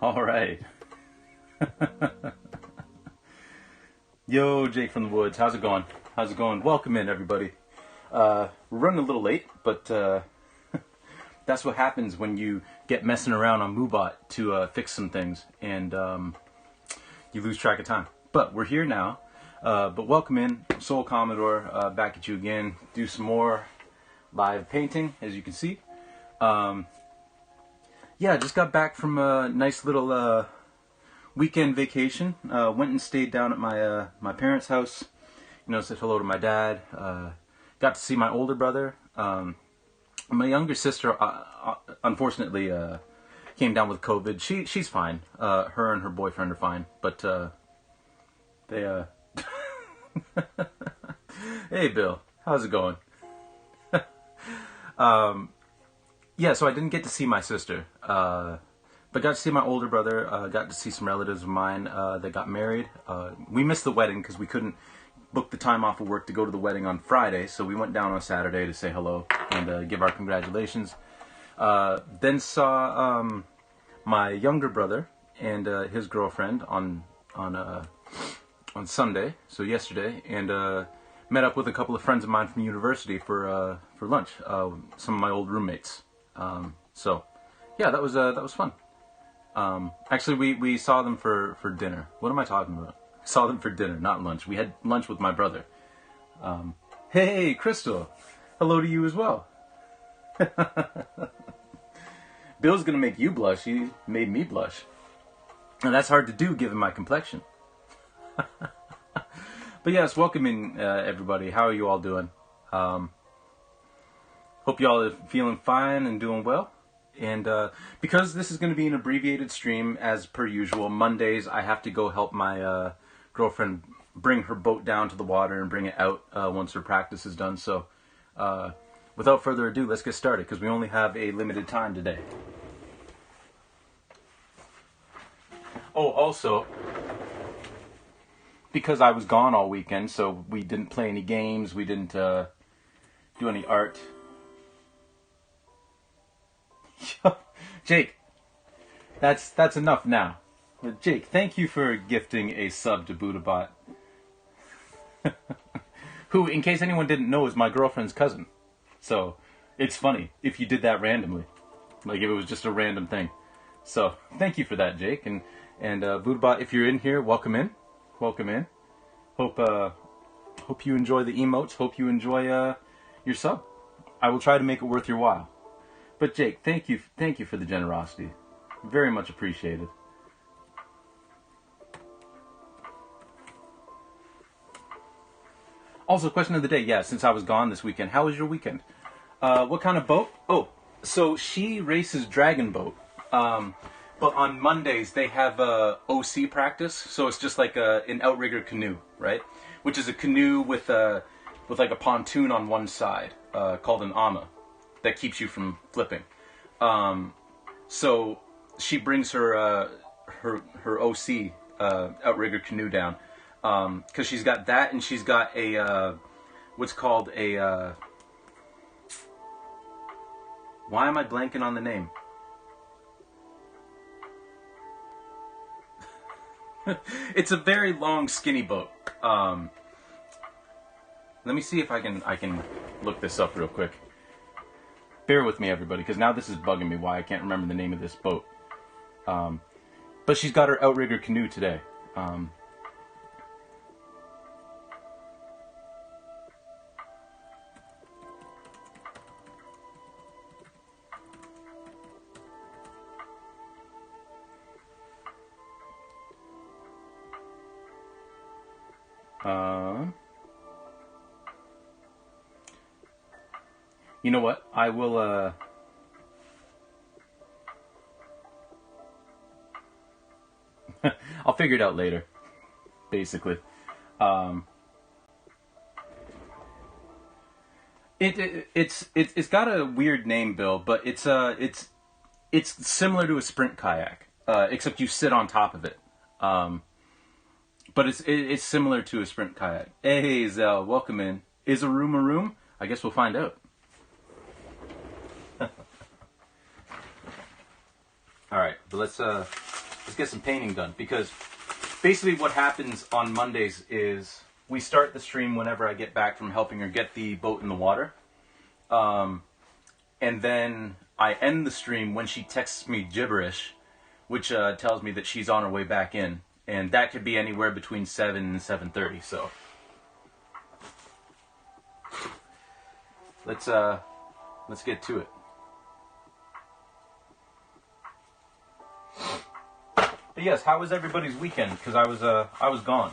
All right. Yo, Jake from the Woods. How's it going? How's it going? Welcome in, everybody. We're running a little late, but that's what happens when you get messing around on Moobot to fix some things, and you lose track of time. But we're here now. But welcome in, Soul Commodore, back at you again. Do some more live painting, as you can see. Yeah, just got back from a nice little weekend vacation. Went and stayed down at my parents' house. You know, said hello to my dad. Got to see my older brother. My younger sister, unfortunately, came down with COVID. She's fine. Her and her boyfriend are fine, but they Hey, Bill, how's it going? Yeah, so I didn't get to see my sister, but got to see my older brother, got to see some relatives of mine that got married. We missed the wedding because we couldn't book the time off of work to go to the wedding on Friday, so we went down on Saturday to say hello and give our congratulations. Then saw my younger brother and his girlfriend on Sunday, so yesterday, and met up with a couple of friends of mine from university for lunch. Some of my old roommates. So yeah, that was fun. Actually, we saw them for dinner. What am I talking about? Saw them for dinner, not lunch. We had lunch with my brother. Hey, Crystal. Hello to you as well. Bill's gonna make you blush. He made me blush. And that's hard to do given my complexion. But yes, welcome in, everybody. How are you all doing? Hope you all are feeling fine and doing well. And because this is going to be an abbreviated stream, as per usual, Mondays I have to go help my girlfriend bring her boat down to the water and bring it out once her practice is done. So without further ado, let's get started because we only have a limited time today. Oh, also, because I was gone all weekend, so we didn't play any games, we didn't do any art. Jake, that's enough now. Jake, thank you for gifting a sub to Buddhabot. Who, in case anyone didn't know, is my girlfriend's cousin. So, it's funny if you did that randomly. Like if it was just a random thing. So, thank you for that, Jake. And Buddhabot, if you're in here, welcome in. Welcome in. Hope you enjoy the emotes. Hope you enjoy your sub. I will try to make it worth your while. But Jake, thank you for the generosity. Very much appreciated. Also, question of the day. Yeah, since I was gone this weekend, how was your weekend? What kind of boat? Oh, so she races dragon boat. But on Mondays they have OC practice, so it's just like an outrigger canoe, right? Which is a canoe with like a pontoon on one side, called an ama, that keeps you from flipping. So she brings her OC outrigger canoe down, because she's got that, and she's got a what's called a why am I blanking on the name? It's a very long, skinny boat. Let me see if I can look this up real quick. Bear with me, everybody, because now this is bugging me why I can't remember the name of this boat. But she's got her outrigger canoe today. You know what? I will, I'll figure it out later, basically. It's got a weird name, Bill, but it's similar to a sprint kayak, except you sit on top of it. But it's similar to a sprint kayak. Hey, Zell, welcome in. Is a room a room? I guess we'll find out. All right, but let's Let's get some painting done, because basically what happens on Mondays is we start the stream whenever I get back from helping her get the boat in the water. And then I end the stream when she texts me gibberish, which tells me that she's on her way back in. And that could be anywhere between 7 and 7:30, so. Let's get to it. But yes, how was everybody's weekend? Because I was gone.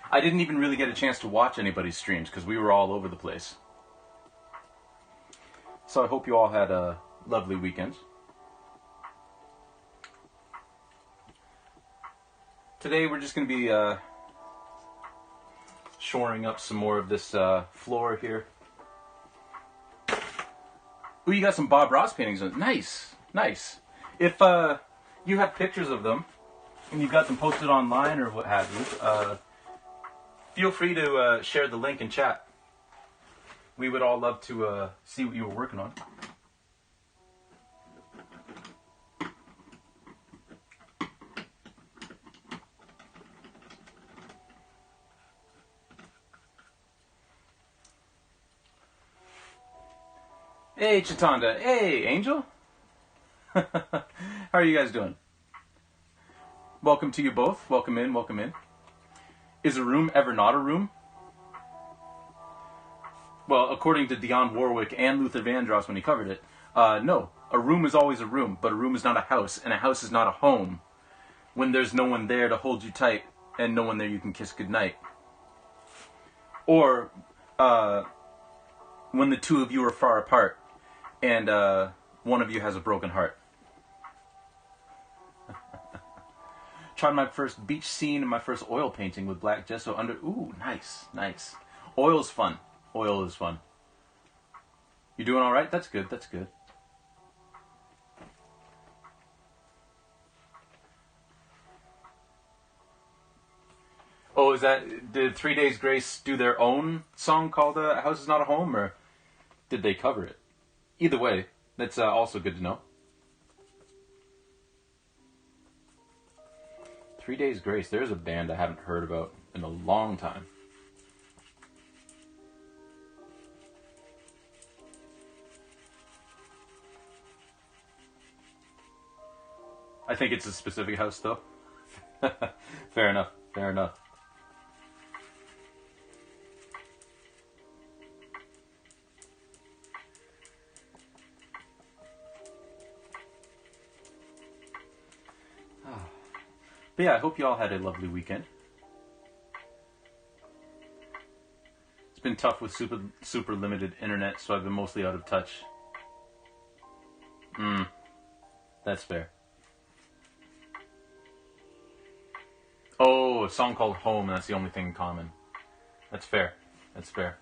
I didn't even really get a chance to watch anybody's streams because we were all over the place. So I hope you all had lovely weekends. Today we're just going to be shoring up some more of this floor here. Ooh, you got some Bob Ross paintings on. Nice, nice. If you have pictures of them and you've got them posted online or what have you, feel free to share the link in chat. We would all love to see what you were working on. Hey, Chitanda. Hey, Angel. How are you guys doing? Welcome to you both. Welcome in, welcome in. Is a room ever not a room? Well, according to Dionne Warwick and Luther Vandross when he covered it, no. A room is always a room, but a room is not a house, and a house is not a home when there's no one there to hold you tight and no one there you can kiss goodnight. Or when the two of you are far apart and one of you has a broken heart. Tried my first beach scene and my first oil painting with black gesso under... Ooh, nice, nice. Oil's fun. Oil is fun. You doing all right? That's good, that's good. Oh, is that... Did 3 Days Grace do their own song called A House Is Not a Home, or did they cover it? Either way, that's also good to know. 3 Days Grace, there's a band I haven't heard about in a long time. I think it's a specific house, though. Fair enough, fair enough. But yeah, I hope you all had a lovely weekend. It's been tough with super limited internet, so I've been mostly out of touch. That's fair. Oh, a song called Home, and that's the only thing in common. That's fair. That's fair.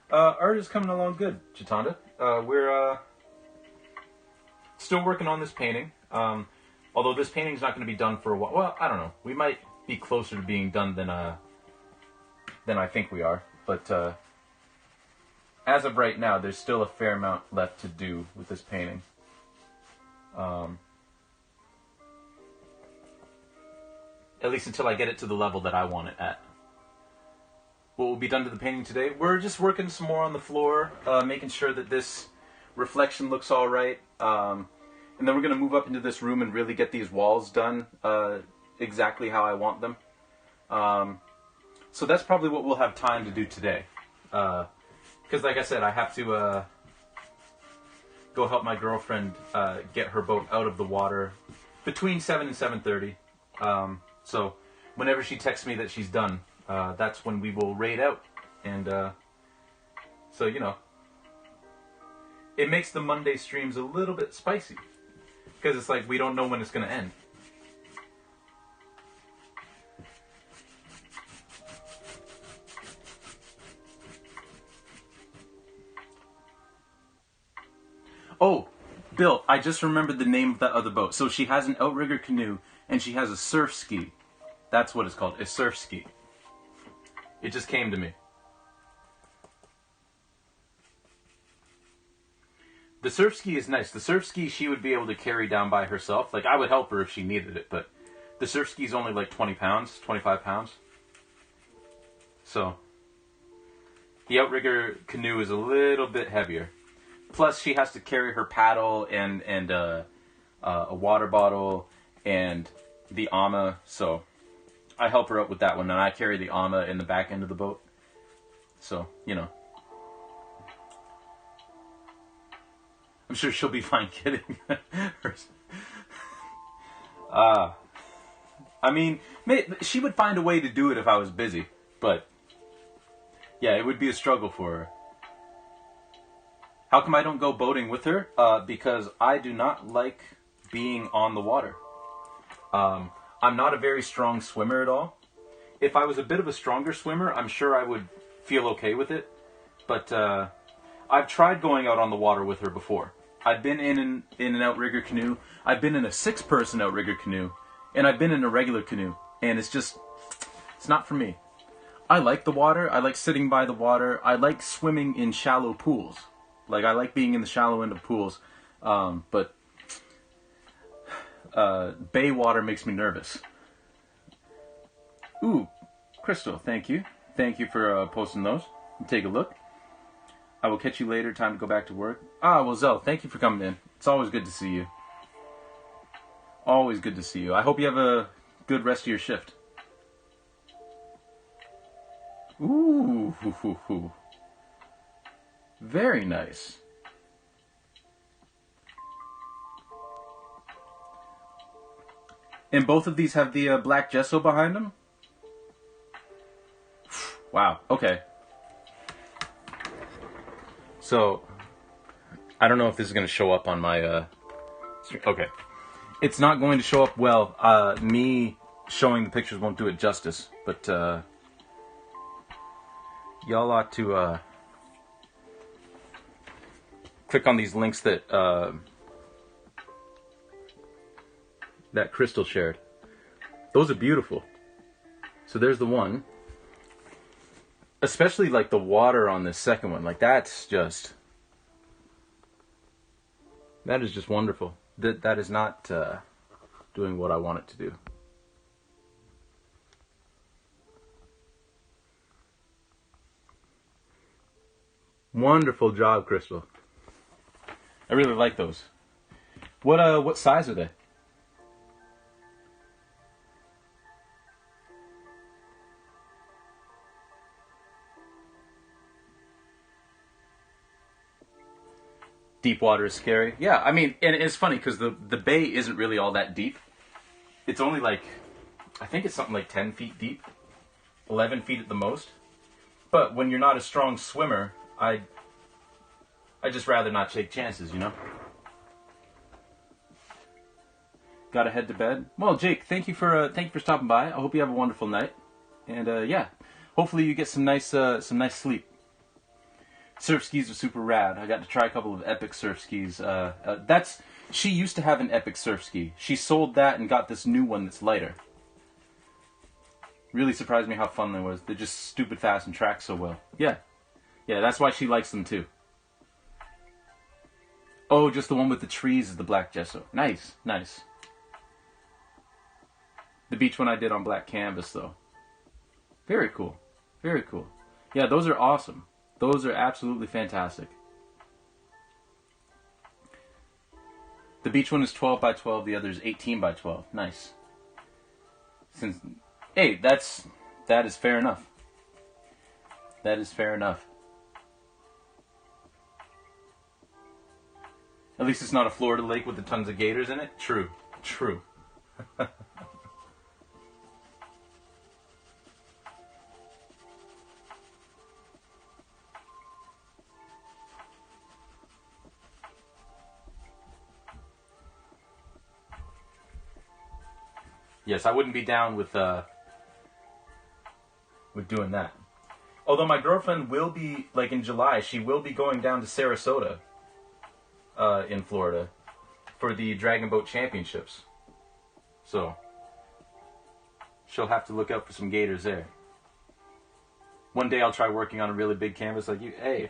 Art is coming along good, Chitanda. We're still working on this painting. Although this painting's not going to be done for a while. Well, I don't know. We might be closer to being done than I think we are. But as of right now, there's still a fair amount left to do with this painting. At least until I get it to the level that I want it at. What will be done to the painting today? We're just working some more on the floor, making sure that this reflection looks all right. And then we're going to move up into this room and really get these walls done exactly how I want them. So that's probably what we'll have time to do today. Because like I said, I have to go help my girlfriend get her boat out of the water between 7 and 7:30. So whenever she texts me that she's done, that's when we will raid out. And so, you know, it makes the Monday streams a little bit spicy. Because it's like we don't know when it's going to end. Oh, Bill, I just remembered the name of that other boat. So she has an outrigger canoe and she has a surf ski. That's what it's called, a surf ski. It just came to me. The surf ski is nice. The surf ski she would be able to carry down by herself. Like, I would help her if she needed it, but the surf ski is only like 20 pounds, 25 pounds. So, the outrigger canoe is a little bit heavier. Plus, she has to carry her paddle and a water bottle and the ama. So, I help her out with that one, and I carry the ama in the back end of the boat. So, you know. I'm sure she'll be fine kidding. I mean, she would find a way to do it if I was busy. But, yeah, it would be a struggle for her. How come I don't go boating with her? Because I do not like being on the water. I'm not a very strong swimmer at all. If I was a bit of a stronger swimmer, I'm sure I would feel okay with it. But I've tried going out on the water with her before. I've been in an outrigger canoe. I've been in a 6-person outrigger canoe. And I've been in a regular canoe. And it's not for me. I like the water. I like sitting by the water. I like swimming in shallow pools. Like, I like being in the shallow end of pools. But bay water makes me nervous. Ooh, Crystal, thank you. Thank you for posting those. Take a look. I will catch you later. Time to go back to work. Well, Zell, thank you for coming in. It's always good to see you. Always good to see you. I hope you have a good rest of your shift. Ooh, hoo, hoo, hoo. Very nice. And both of these have the black gesso behind them? Wow, okay. So, I don't know if this is going to show up on my stream. Okay. It's not going to show up well. Me showing the pictures won't do it justice. But, y'all ought to click on these links that that Crystal shared. Those are beautiful. So there's the one. Especially like the water on this second one. Like that is just wonderful. That is not doing what I want it to do. Wonderful job, Crystal. I really like those. What size are they? Deep water is scary. Yeah, I mean, and it's funny because the bay isn't really all that deep. It's only like, I think it's something like 10 feet deep, 11 feet at the most. But when you're not a strong swimmer, I just rather not take chances, you know? Gotta head to bed. Well, Jake, thank you for stopping by. I hope you have a wonderful night, and yeah, hopefully you get some nice sleep. Surf skis are super rad. I got to try a couple of epic surf skis. She used to have an epic surf ski. She sold that and got this new one that's lighter. Really surprised me how fun they was. They're just stupid fast and track so well. Yeah, that's why she likes them too. Oh, just the one with the trees is the black gesso. Nice. The beach one I did on black canvas though. Very cool. Yeah, those are awesome. Those are absolutely fantastic. The beach one is 12 by 12, the other is 18 by 12. Nice. Hey, that is fair enough. That is fair enough. At least it's not a Florida lake with a tons of gators in it. True. Yes, I wouldn't be down with doing that. Although my girlfriend will be, like in July, she will be going down to Sarasota in Florida for the Dragon Boat Championships. So, she'll have to look out for some gators there. One day I'll try working on a really big canvas like you. Hey.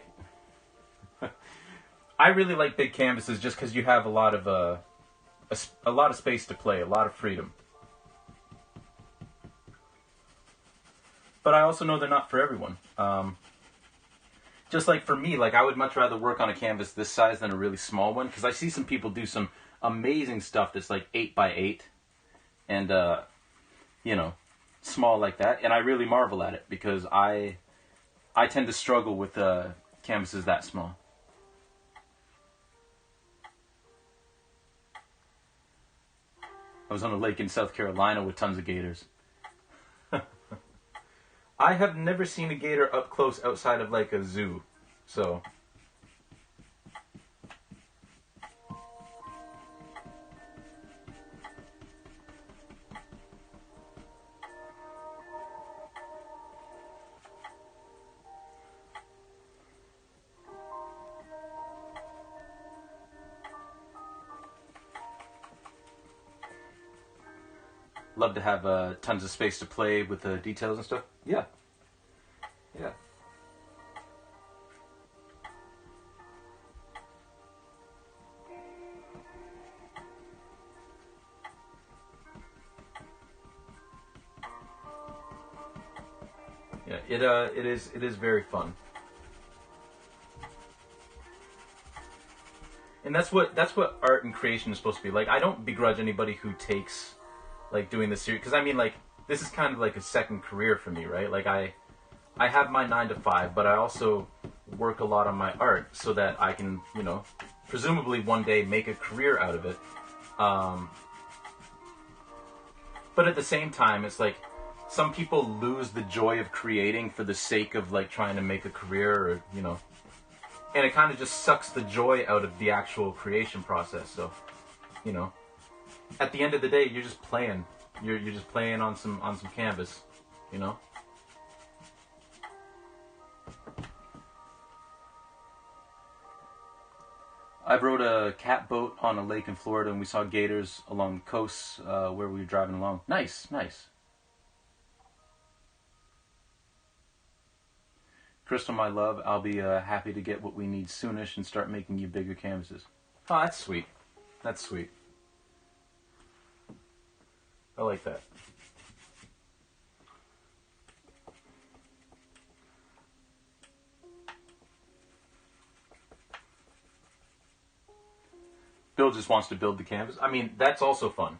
I really like big canvases just because you have a lot of a lot of space to play, a lot of freedom. But I also know they're not for everyone. Just like for me, like I would much rather work on a canvas this size than a really small one, because I see some people do some amazing stuff that's like 8x8 and you know, small like that, and I really marvel at it because I tend to struggle with canvases that small. I was on a lake in South Carolina with tons of gators. I have never seen a gator up close outside of like a zoo, so. Love to have tons of space to play with the details and stuff. Yeah. Yeah. Yeah, it is very fun. And that's what art and creation is supposed to be. Like I don't begrudge anybody who takes like doing this series, because I mean like this is kind of like a second career for me, right? Like I have my 9 to 5, but I also work a lot on my art so that I can, you know, presumably one day make a career out of it. But at the same time, it's like some people lose the joy of creating for the sake of like trying to make a career, or you know, and it kind of just sucks the joy out of the actual creation process. So, you know, at the end of the day, you're just playing. You're just playing on some canvas, you know. I rode a cat boat on a lake in Florida, and we saw gators along the coast where we were driving along. Nice, nice. Crystal, my love, I'll be happy to get what we need soonish and start making you bigger canvases. Oh, that's sweet. That's sweet. I like that. Bill just wants to build the canvas. I mean, that's also fun.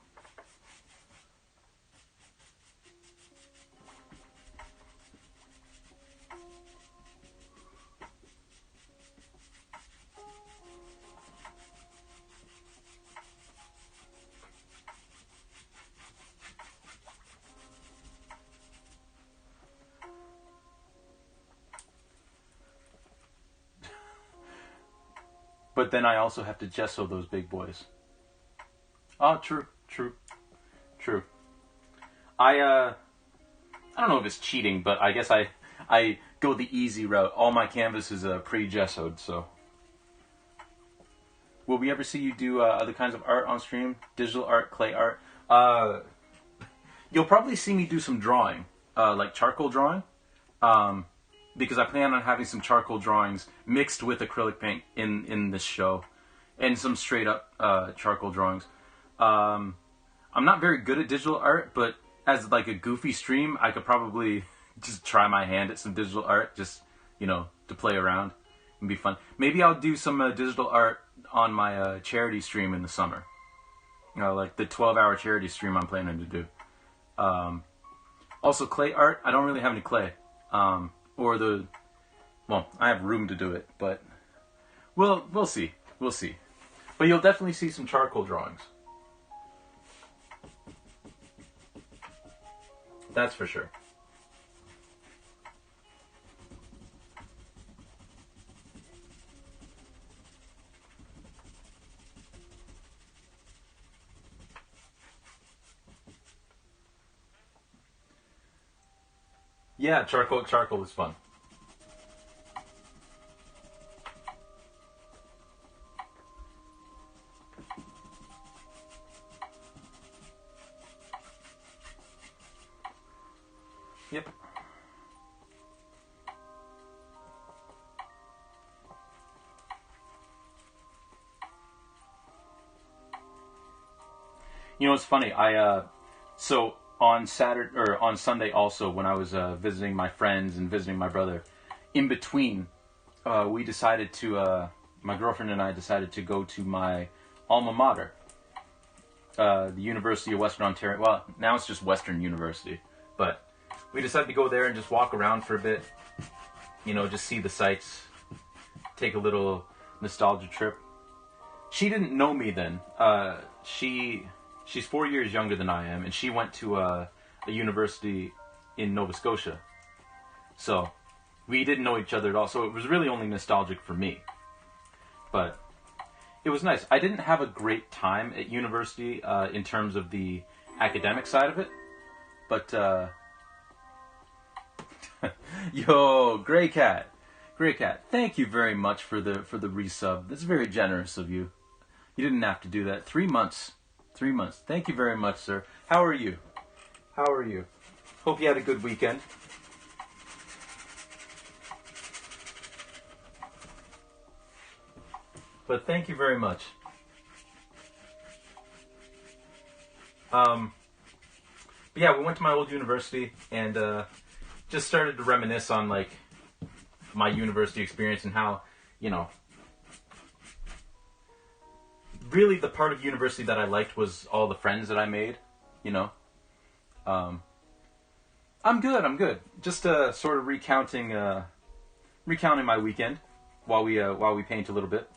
But then I also have to gesso those big boys. Oh, true, true, true. I don't know if it's cheating, but I guess I go the easy route. All my canvases are pre-gessoed, so. Will we ever see you do other kinds of art on stream? Digital art, clay art? You'll probably see me do some drawing, like charcoal drawing. Because I plan on having some charcoal drawings mixed with acrylic paint in this show, and some straight up charcoal drawings. I'm not very good at digital art, but as like a goofy stream, I could probably just try my hand at some digital art, just, you know, to play around and be fun. Maybe I'll do some digital art on my charity stream in the summer. You know, like the 12-hour charity stream I'm planning to do. Also, clay art, I don't really have any clay. Well, I have room to do it, but we'll see. We'll see. But you'll definitely see some charcoal drawings. That's for sure. Yeah, charcoal is fun. Yep. You know, it's funny. So on Saturday or on Sunday also, when I was visiting my friends and visiting my brother, in between, we decided to. My girlfriend and I decided to go to my alma mater, the University of Western Ontario. Well, now it's just Western University, but we decided to go there and just walk around for a bit. You know, just see the sights, take a little nostalgia trip. She didn't know me then. She's 4 years younger than I am, and she went to a university in Nova Scotia. So we didn't know each other at all. So it was really only nostalgic for me. But it was nice. I didn't have a great time at university in terms of the academic side of it. But, yo, Grey Cat. Grey Cat, thank you very much for the resub. That's very generous of you. You didn't have to do that. 3 months. 3 months. Thank you very much, sir. How are you? How are you? Hope you had a good weekend. But thank you very much. But yeah, we went to my old university and just started to reminisce on like my university experience and how, you know, really the part of university that I liked was all the friends that I made, you know. I'm good. Just sort of recounting my weekend while we paint a little bit.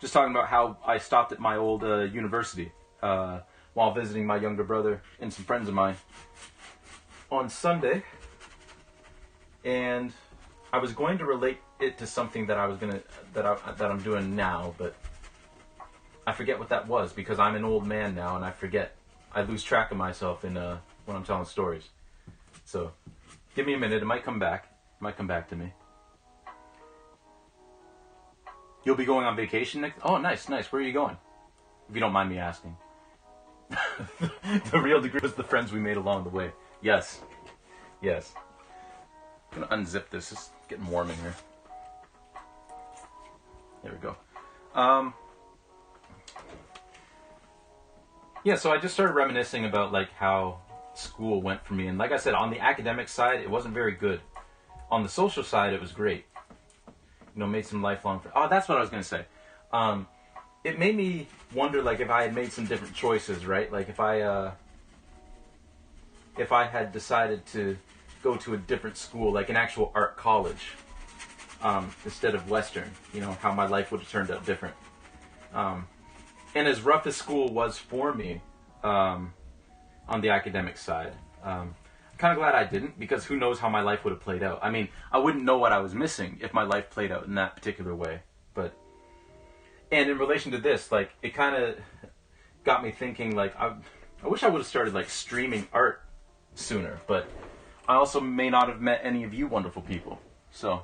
Just talking about how I stopped at my old university while visiting my younger brother and some friends of mine on Sunday, and I was going to relate it to something that I'm doing now, but I forget what that was because I'm an old man now and I forget. I lose track of myself in when I'm telling stories. So give me a minute. It might come back. It might come back to me. You'll be going on vacation next... Oh, nice. Where are you going? If you don't mind me asking. The real degree was the friends we made along the way. Yes. I'm going to unzip this. It's getting warm in here. There we go. Yeah, so I just started reminiscing about like how school went for me. And like I said, on the academic side, it wasn't very good. On the social side, it was great. You know, made some lifelong friends. Oh, that's what I was going to say. It made me wonder, like, if I had made some different choices, right? Like, if I had decided to go to a different school, like an actual art college, instead of Western, you know, how my life would have turned out different. And as rough as school was for me, on the academic side, I'm kind of glad I didn't, because who knows how my life would have played out. I mean, I wouldn't know what I was missing if my life played out in that particular way. But, and in relation to this, like, it kind of got me thinking, like, I wish I would have started, like, streaming art sooner, but I also may not have met any of you wonderful people, so.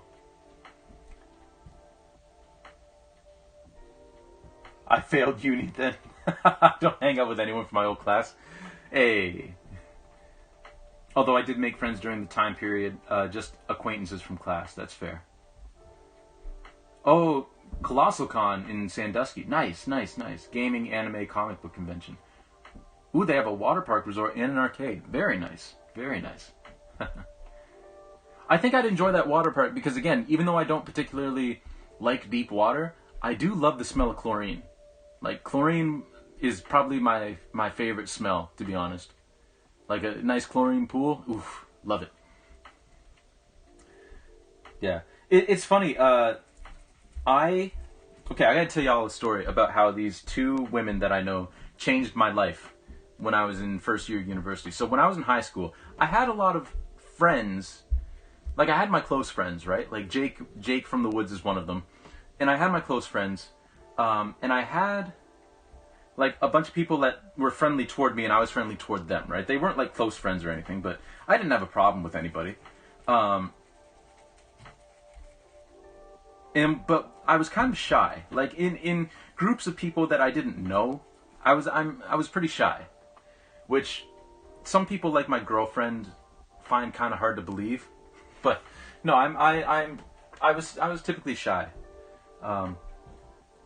I failed uni then. I don't hang out with anyone from my old class. Hey. Although I did make friends during the time period, just acquaintances from class. That's fair. Oh, Colossal Con in Sandusky. Nice. Gaming, anime, comic book convention. Ooh, they have a water park resort and an arcade. Very nice. I think I'd enjoy that water park because, again, even though I don't particularly like deep water, I do love the smell of chlorine. Like, chlorine is probably my favorite smell, to be honest. Like a nice chlorine pool. Oof, love it. Yeah. It's funny. I gotta tell y'all a story about how these two women that I know changed my life when I was in first year of university. So when I was in high school, I had a lot of friends. Like, I had my close friends, right? Like, Jake from the Woods is one of them. And I had my close friends. And I had, like, a bunch of people that were friendly toward me, and I was friendly toward them, right? They weren't, like, close friends or anything, but I didn't have a problem with anybody. But I was kind of shy. Like, in groups of people that I didn't know, I was pretty shy. Which some people, like my girlfriend, find kind of hard to believe. But, no, I was typically shy.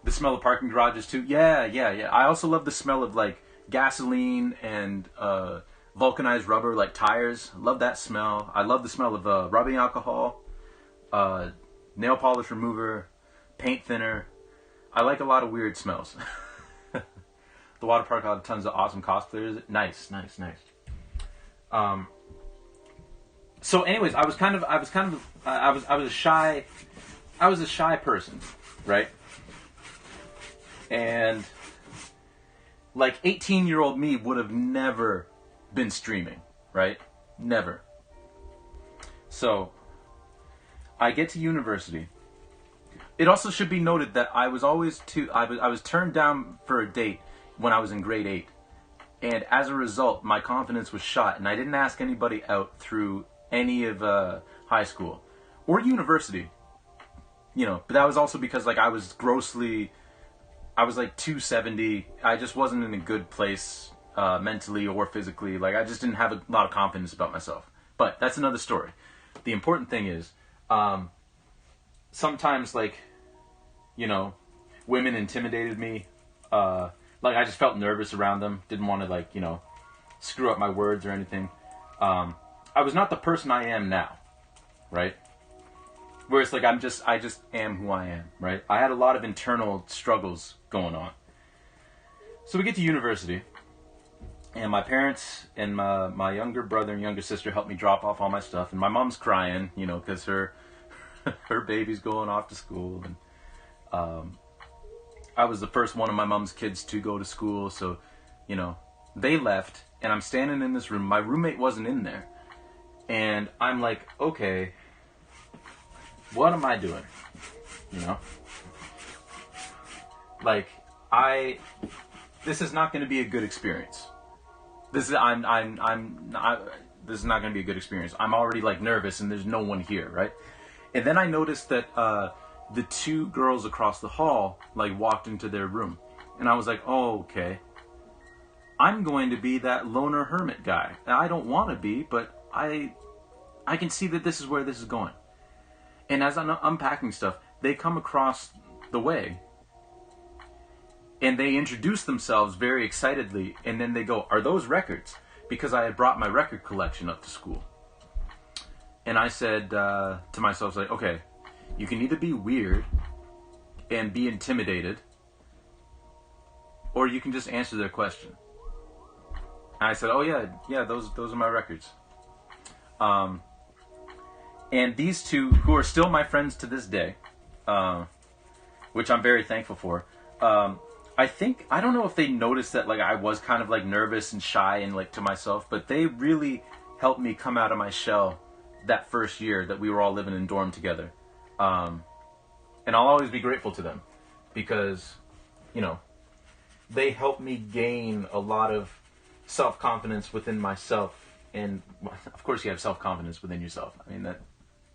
The smell of parking garages too. Yeah, yeah, yeah. I also love the smell of like gasoline and vulcanized rubber, like tires. Love that smell. I love the smell of rubbing alcohol, uh, nail polish remover, paint thinner. I like a lot of weird smells. The water park had tons of awesome cosplayers. Nice, nice, nice. So, anyways, I was a shy person, right? And like 18-year-old me would have never been streaming, right? Never. So, I get to university. It also should be noted that I was turned down for a date when I was in grade 8. And as a result, my confidence was shot, and I didn't ask anybody out through any of high school or university. You know, but that was also because like I was like 270. I just wasn't in a good place mentally or physically. Like I just didn't have a lot of confidence about myself. But that's another story. The important thing is, sometimes like, you know, women intimidated me. Like I just felt nervous around them. Didn't want to like, you know, screw up my words or anything. I was not the person I am now, right? Where it's like I just am who I am, right? I had a lot of internal struggles going on. So we get to university, and my parents and my younger brother and younger sister helped me drop off all my stuff, and my mom's crying, you know, because her baby's going off to school, and I was the first one of my mom's kids to go to school, so, you know, they left, and I'm standing in this room. My roommate wasn't in there, and I'm like, okay, what am I doing? You know? Like, this is not going to be a good experience. This is not going to be a good experience. I'm already, like, nervous, and there's no one here, right? And then I noticed that, the two girls across the hall, like, walked into their room. And I was like, oh, okay. I'm going to be that loner hermit guy. I don't want to be, but I can see that this is where this is going. And as I'm unpacking stuff, they come across the way. And they introduce themselves very excitedly. And then they go, are those records? Because I had brought my record collection up to school. And I said to myself, like, okay, you can either be weird and be intimidated, or you can just answer their question. And I said, oh yeah, those are my records. And these two, who are still my friends to this day, which I'm very thankful for, I don't know if they noticed that like I was kind of like nervous and shy and like to myself, but they really helped me come out of my shell that first year that we were all living in dorm together. And I'll always be grateful to them because, you know, they helped me gain a lot of self-confidence within myself. And of course you have self-confidence within yourself. I mean,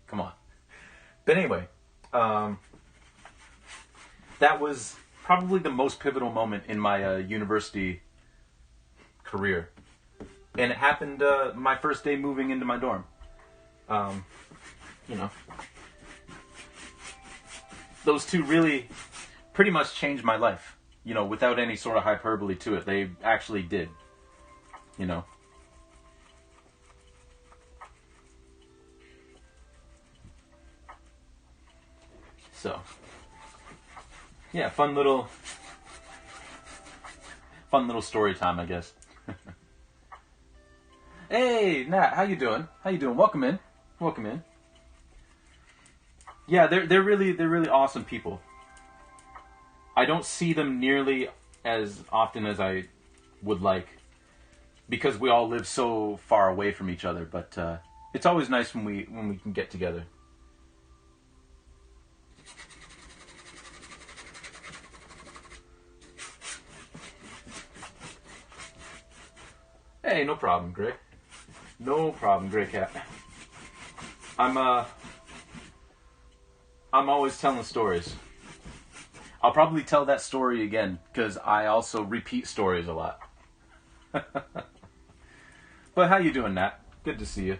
come on. But anyway, that was probably the most pivotal moment in my university career. And it happened my first day moving into my dorm. You know, those two really pretty much changed my life, you know, without any sort of hyperbole to it. They actually did, you know. So, yeah, fun little story time, I guess. Hey, Nat, how you doing? How you doing? Welcome in. Welcome in. Yeah, they're really awesome people. I don't see them nearly as often as I would like because we all live so far away from each other, but it's always nice when we can get together. Hey, no problem, Greg. No problem, Grey Cat. I'm always telling stories. I'll probably tell that story again, because I also repeat stories a lot. But how you doing, Nat? Good to see you.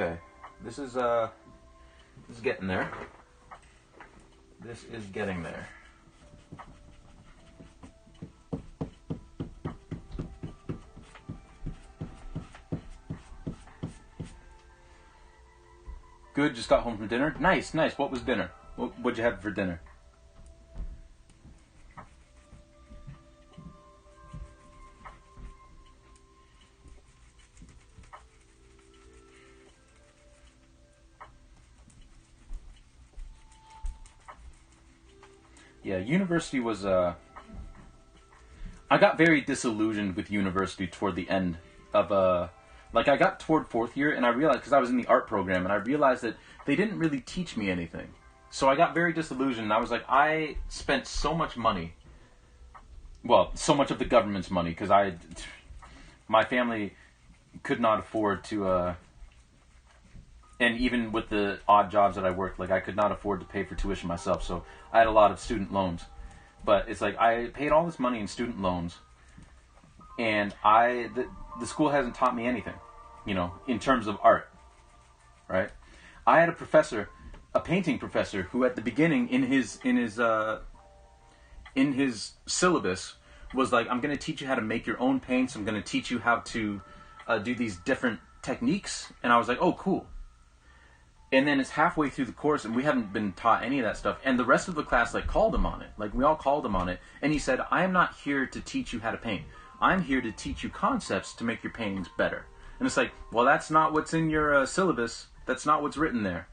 Okay. This is getting there. This is getting there. Good, just got home from dinner. Nice, nice. What was dinner? What'd you have for dinner? Yeah, university was, I got very disillusioned with university toward the end of, like I got toward fourth year and I realized, because I was in the art program, and I realized that they didn't really teach me anything. So I got very disillusioned, and I was like, I spent so much money, well, so much of the government's money, because my family could not afford to, and even with the odd jobs that I worked, like I could not afford to pay for tuition myself, so I had a lot of student loans. But it's like I paid all this money in student loans, and the school hasn't taught me anything, you know, in terms of art, right? I had a professor, a painting professor, who at the beginning in his syllabus was like, I'm going to teach you how to make your own paints. I'm going to teach you how to do these different techniques. And I was like, oh, cool. And then it's halfway through the course, and we haven't been taught any of that stuff. And the rest of the class like called him on it. Like we all called him on it. And he said, I am not here to teach you how to paint. I'm here to teach you concepts to make your paintings better. And it's like, well, that's not what's in your syllabus. That's not what's written there.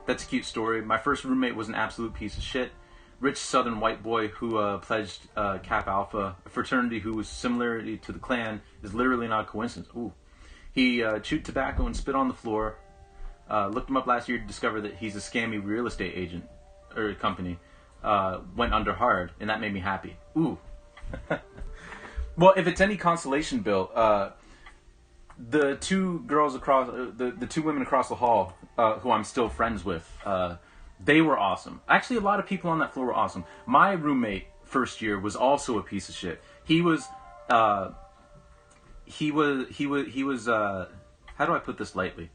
That's a cute story. My first roommate was an absolute piece of shit. Rich southern white boy who pledged Kappa Alpha, a fraternity who was similarity to the Klan, is literally not a coincidence. Ooh. He chewed tobacco and spit on the floor. Looked him up last year to discover that he's a scammy real estate agent or company. Went under hard, and that made me happy. Ooh. Well, if it's any consolation, Bill, the two girls across, the two women across the hall, who I'm still friends with, they were awesome. Actually, a lot of people on that floor were awesome. My roommate first year was also a piece of shit. He was how do I put this lightly?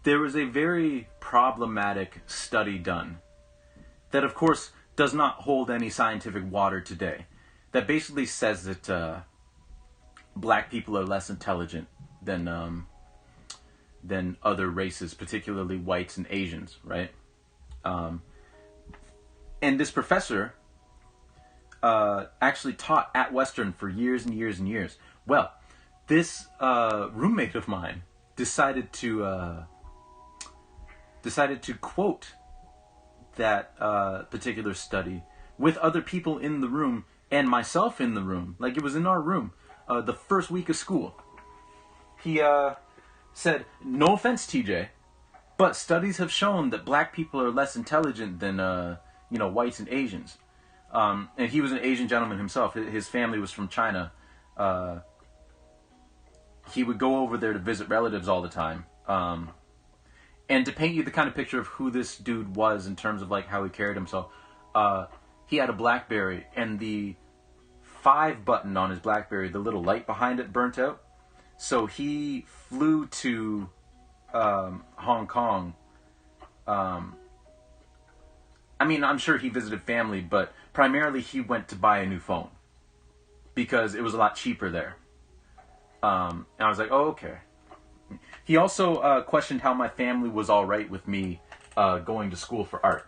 There was a very problematic study done that, of course, does not hold any scientific water today, that basically says that black people are less intelligent than other races, particularly whites and Asians, right? And this professor actually taught at Western for years and years and years. Well, this roommate of mine decided to quote that particular study with other people in the room and myself in the room. Like, it was in our room the first week of school. He said, no offense, TJ, but studies have shown that black people are less intelligent than whites and Asians. And he was an Asian gentleman himself. His family was from China. He would go over there to visit relatives all the time. And to paint you the kind of picture of who this dude was in terms of like how he carried himself, he had a BlackBerry, and the 5 button on his BlackBerry, the little light behind it, burnt out. So he flew to Hong Kong. I mean, I'm sure he visited family, but primarily he went to buy a new phone because it was a lot cheaper there. And I was like, oh, okay. He also questioned how my family was all right with me going to school for art.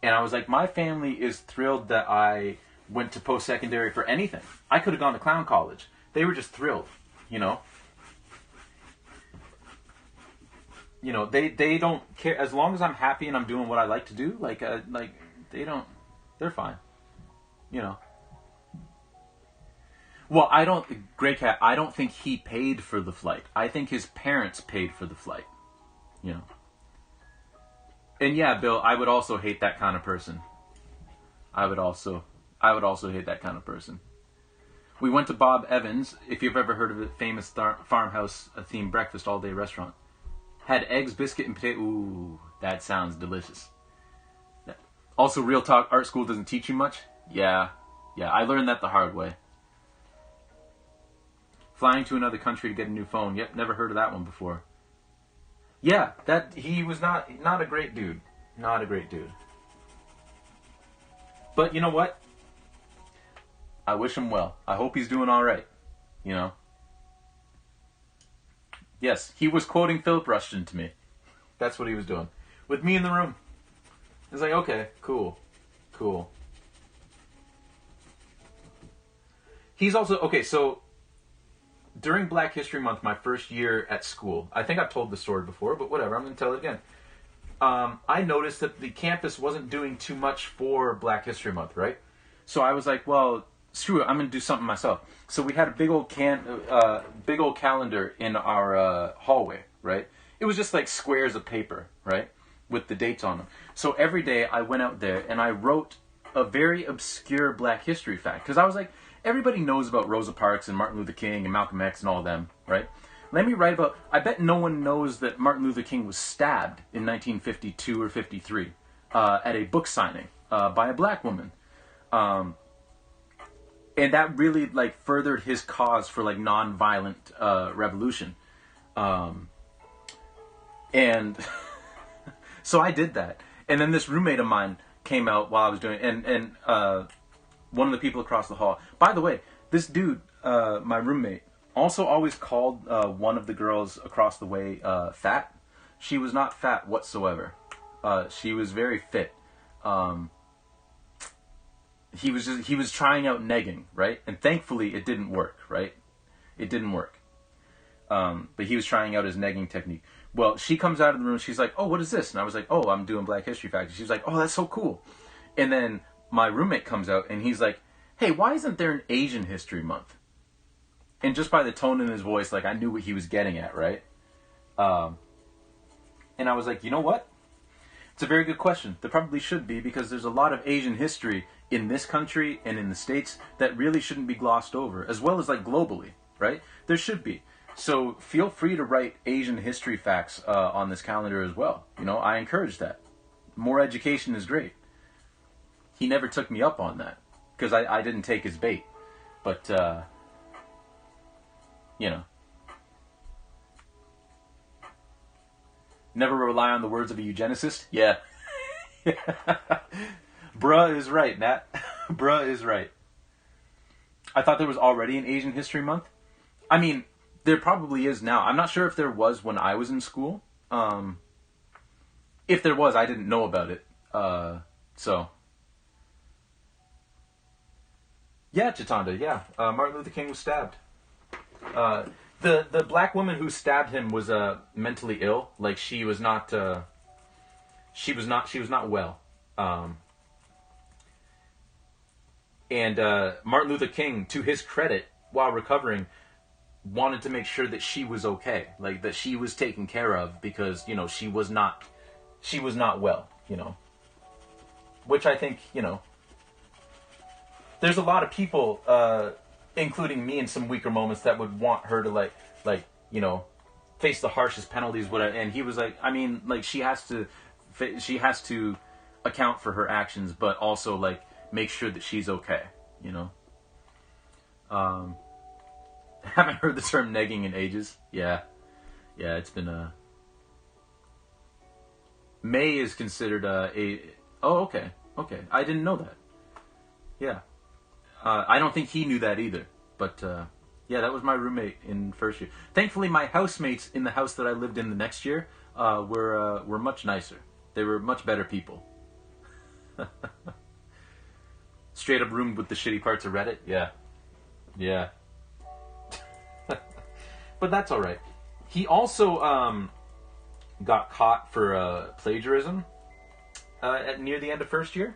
And I was like, my family is thrilled that I went to post-secondary for anything. I could have gone to clown college. They were just thrilled, you know. You know, they don't care as long as I'm happy and I'm doing what I like to do. Like they're fine, you know. Well, Grey Cat, I don't think he paid for the flight. I think his parents paid for the flight, you know. And yeah, Bill, I would also hate that kind of person. I would also hate that kind of person. We went to Bob Evans, if you've ever heard of it, famous farmhouse themed breakfast all day restaurant. Had eggs, biscuit, and potato. Ooh, that sounds delicious. Also, real talk, art school doesn't teach you much. Yeah. Yeah, I learned that the hard way. Flying to another country to get a new phone. Yep, never heard of that one before. Yeah, that he was not a great dude. Not a great dude. But you know what? I wish him well. I hope he's doing all right. You know. Yes, he was quoting Philip Rushton to me. That's what he was doing with me in the room. It's like, okay, cool, cool. He's also okay. So during Black History Month, my first year at school, I think I've told the story before, but whatever, I'm going to tell it again. I noticed that the campus wasn't doing too much for Black History Month, right? So I was like, well, screw it, I'm going to do something myself. So we had a big old calendar in our hallway, right? It was just like squares of paper, right, with the dates on them. So every day I went out there and I wrote a very obscure Black History fact, because I was like, everybody knows about Rosa Parks and Martin Luther King and Malcolm X and all of them, right? Let me write about... I bet no one knows that Martin Luther King was stabbed in 1952 or 53 at a book signing by a black woman. And that really, like, furthered his cause for, like, non-violent revolution. And so I did that. And then this roommate of mine came out while I was doing it. And one of the people across the hall... By the way, this dude, my roommate, also always called one of the girls across the way fat. She was not fat whatsoever. She was very fit. He was trying out negging, right? And thankfully it didn't work, right? It didn't work. But he was trying out his negging technique. Well, she comes out of the room, she's like, oh, what is this? And I was like, oh, I'm doing Black History Facts. She was like, oh, that's so cool. And then my roommate comes out and he's like, hey, why isn't there an Asian History Month? And just by the tone in his voice, like, I knew what he was getting at, right? And I was like, you know what? It's a very good question. There probably should be, because there's a lot of Asian history in this country and in the States that really shouldn't be glossed over, as well as, like, globally, right? There should be. So feel free to write Asian history facts on this calendar as well. You know, I encourage that. More education is great. He never took me up on that, because I didn't take his bait. But, you know. Never rely on the words of a eugenicist? Yeah. Bruh is right, Nat. Bruh is right. I thought there was already an Asian History Month. I mean, there probably is now. I'm not sure if there was when I was in school. If there was, I didn't know about it. So. Yeah, Chitanda, yeah. Martin Luther King was stabbed. The black woman who stabbed him was mentally ill. Like, she was not well. And Martin Luther King, to his credit, while recovering, wanted to make sure that she was okay, like that she was taken care of, because, you know, she was not well, you know. Which I think, you know, there's a lot of people, including me in some weaker moments, that would want her to like, you know, face the harshest penalties, whatever. And he was like, I mean, like, she has to account for her actions, but also, like, make sure that she's okay, you know. Haven't heard the term negging in ages. Yeah, it's been May is considered oh, okay, I didn't know that. Yeah. I don't think he knew that either. But, yeah, that was my roommate in first year. Thankfully, my housemates in the house that I lived in the next year were much nicer. They were much better people. Straight up roomed with the shitty parts of Reddit? Yeah. But that's alright. He also got caught for plagiarism near the end of first year.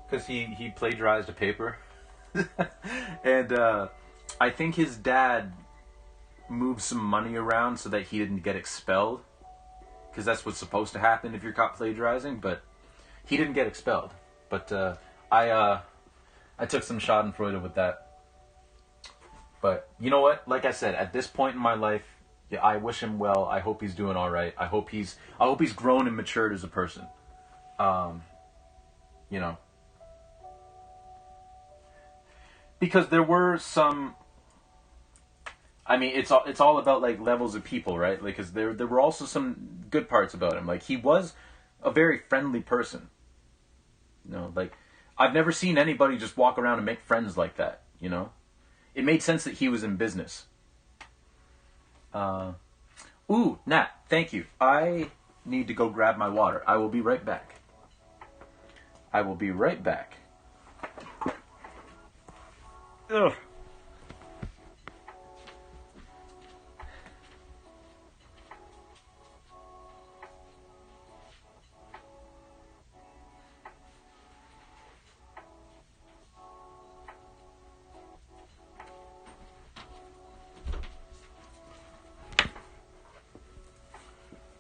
Because he plagiarized a paper. And I think his dad moved some money around so that he didn't get expelled. Because that's what's supposed to happen if you're caught plagiarizing. But he didn't get expelled. But I took some schadenfreude with that. But you know what? Like I said, at this point in my life, yeah, I wish him well. I hope he's doing all right. I hope he's grown and matured as a person. You know. because there were some. I mean, it's all about like levels of people, right? Like, because there were also some good parts about him. Like, he was a very friendly person. You know, like I've never seen anybody just walk around and make friends like that. You know, it made sense that he was in business. Ooh, Nat, thank you. I need to go grab my water. I will be right back. I will be right back. Ugh.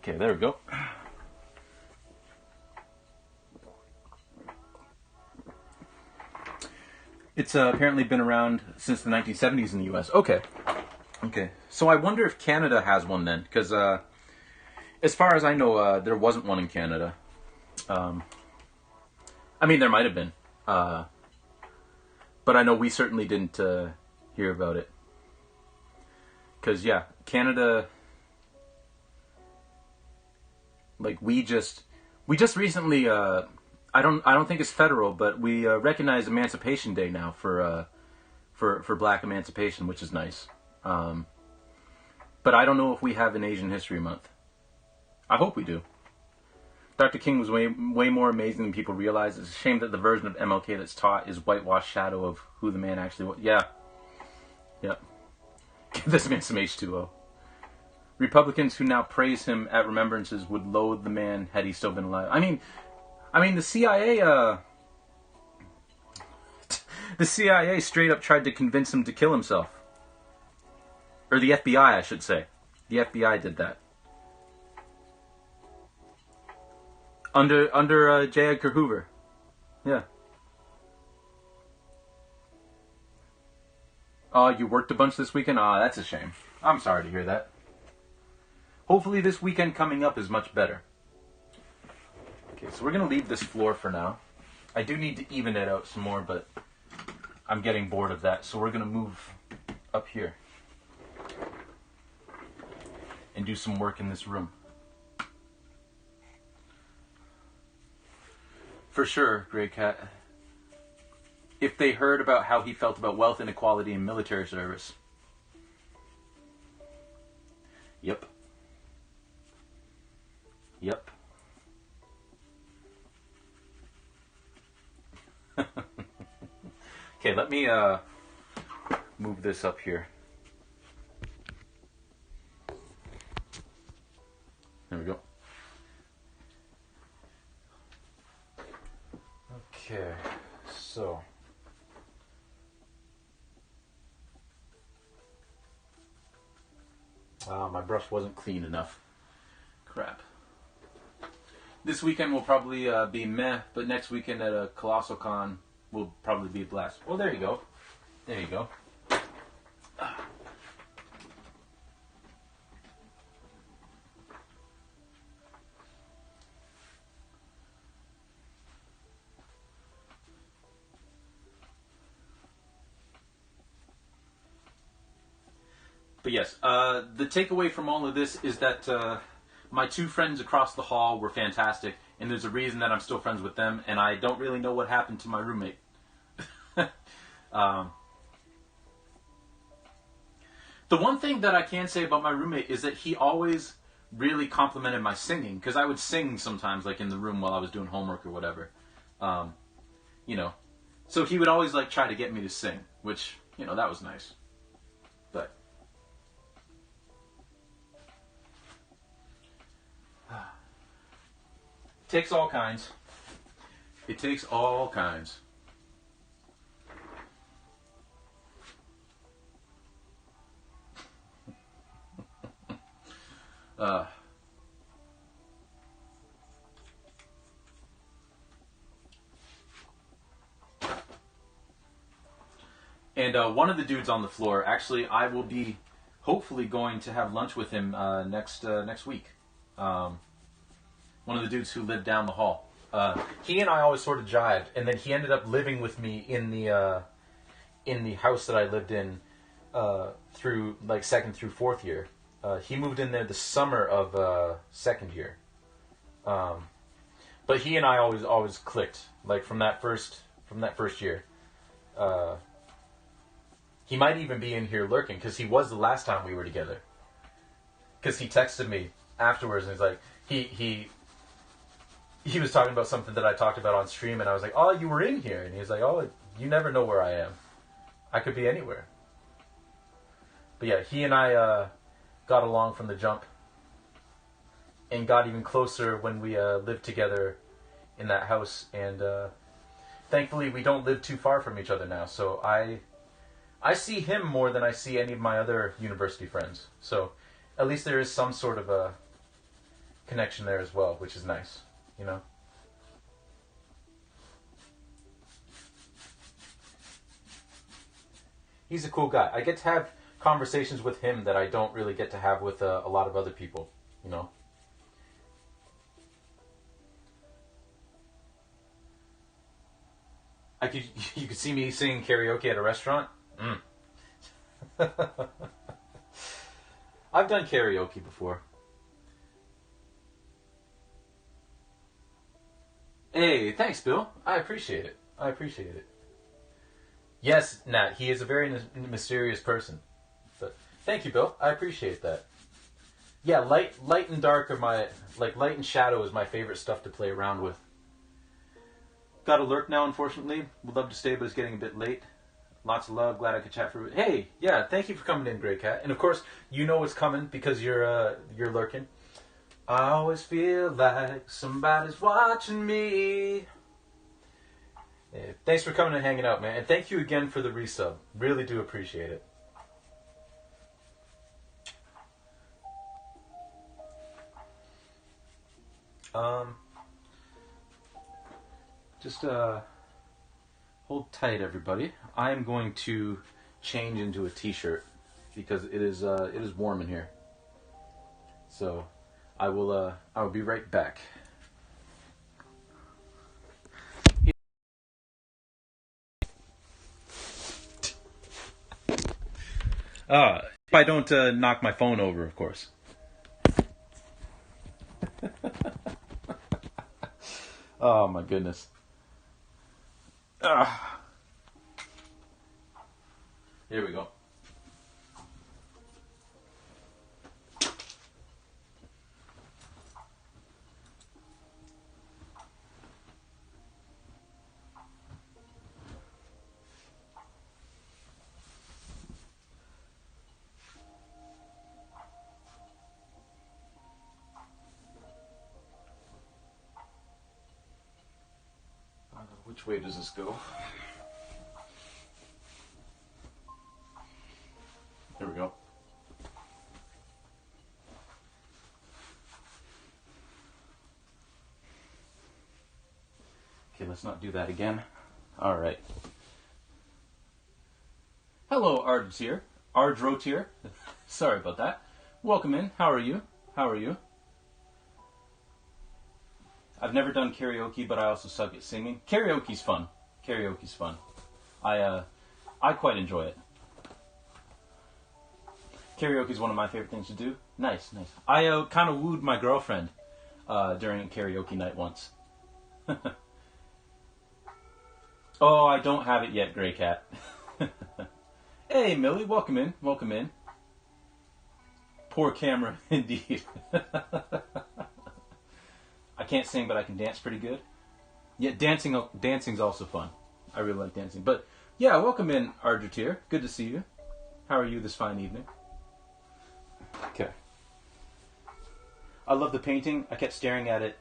Okay, there we go. It's apparently been around since the 1970s in the U.S. Okay. Okay. So I wonder if Canada has one then, because as far as I know, there wasn't one in Canada. I mean, there might have been. But I know we certainly didn't hear about it. Because, yeah, Canada... Like, we just recently... I don't think it's federal, but we recognize Emancipation Day now for Black emancipation, which is nice. But I don't know if we have an Asian History Month. I hope we do. Dr. King was way more amazing than people realize. It's a shame that the version of MLK that's taught is whitewashed shadow of who the man actually was. Yeah. Yep. Give this man some H2O. Republicans who now praise him at remembrances would loathe the man had he still been alive. I mean, the CIA, the CIA straight up tried to convince him to kill himself. Or the FBI, I should say. The FBI did that. Under J. Edgar Hoover. Yeah. Oh, you worked a bunch this weekend? Ah, that's a shame. I'm sorry to hear that. Hopefully this weekend coming up is much better. Okay, so we're going to leave this floor for now. I do need to even it out some more, but I'm getting bored of that. So we're going to move up here and do some work in this room. For sure, Grey Cat. If they heard about how he felt about wealth inequality in military service. Yep. Yep. Okay, let me move this up here. There we go. Okay, so my brush wasn't clean enough. Crap. This weekend will probably be meh, but next weekend at a Colossal Con will probably be a blast. Well, there you go. There you go. But yes, the takeaway from all of this is that my two friends across the hall were fantastic, and there's a reason that I'm still friends with them, and I don't really know what happened to my roommate. The one thing that I can say about my roommate is that he always really complimented my singing, because I would sing sometimes, like in the room while I was doing homework or whatever. You know, so he would always like try to get me to sing, which, you know, that was nice. But it takes all kinds. It takes all kinds. And one of the dudes on the floor, actually, I will be hopefully going to have lunch with him next week. One of the dudes who lived down the hall. He and I always sort of jived, and then he ended up living with me in in the house that I lived in through like second through fourth year. He moved in there the summer of second year. But he and I always clicked, like from that first year. He might even be in here lurking, because he was the last time we were together. Because he texted me afterwards, and he's like, he was talking about something that I talked about on stream, and I was like, oh, you were in here. And he was like, oh, you never know where I am. I could be anywhere. But yeah, he and I got along from the jump, and got even closer when we lived together in that house. And thankfully, we don't live too far from each other now, so I see him more than I see any of my other university friends. So at least there is some sort of a connection there as well, which is nice, you know? He's a cool guy. I get to have conversations with him that I don't really get to have with a lot of other people, you know? You could see me singing karaoke at a restaurant. I've done karaoke before. Hey, thanks, Bill. I appreciate it. Yes, Nat, he is a very mysterious person. But thank you, Bill. I appreciate that. Yeah, light and dark are light and shadow is my favorite stuff to play around with. Got to lurk now, unfortunately. Would love to stay, but it's getting a bit late. Lots of love. Glad I could chat for a bit. Hey, yeah, thank you for coming in, Grey Cat. And of course, you know what's coming because you're lurking. I always feel like somebody's watching me. Yeah, thanks for coming and hanging out, man. And thank you again for the resub. Really do appreciate it. Just hold tight, everybody. I am going to change into a t-shirt because it is warm in here. So I will be right back. If I don't knock my phone over, of course. Oh my goodness. Here we go. Which way does this go? There we go. Okay, let's not do that again. All right. Hello, Ardrotier. Ardrotier. Sorry about that. Welcome in. How are you? I've never done karaoke, but I also suck at singing. Karaoke's fun. I quite enjoy it. Karaoke's one of my favorite things to do. Nice. I kind of wooed my girlfriend during a karaoke night once. Oh, I don't have it yet, Grey Cat. Hey, Millie, welcome in. Poor camera, indeed. I can't sing, but I can dance pretty good. Yeah, dancing's also fun. I really like dancing. But yeah, welcome in, Ardrotier. Good to see you. How are you this fine evening? Okay. I love the painting. I kept staring at it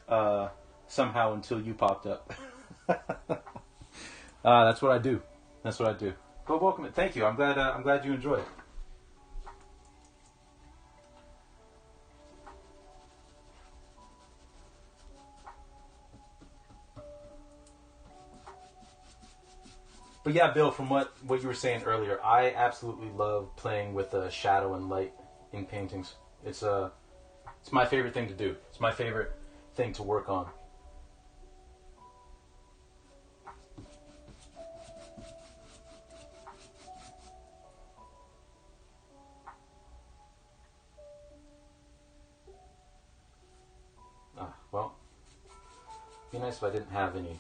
somehow until you popped up. That's what I do. But welcome in. Thank you. I'm glad you enjoyed it. But yeah, Bill, from what you were saying earlier, I absolutely love playing with shadow and light in paintings. It's my favorite thing to do. It's my favorite thing to work on. Well, it'd be nice if I didn't have any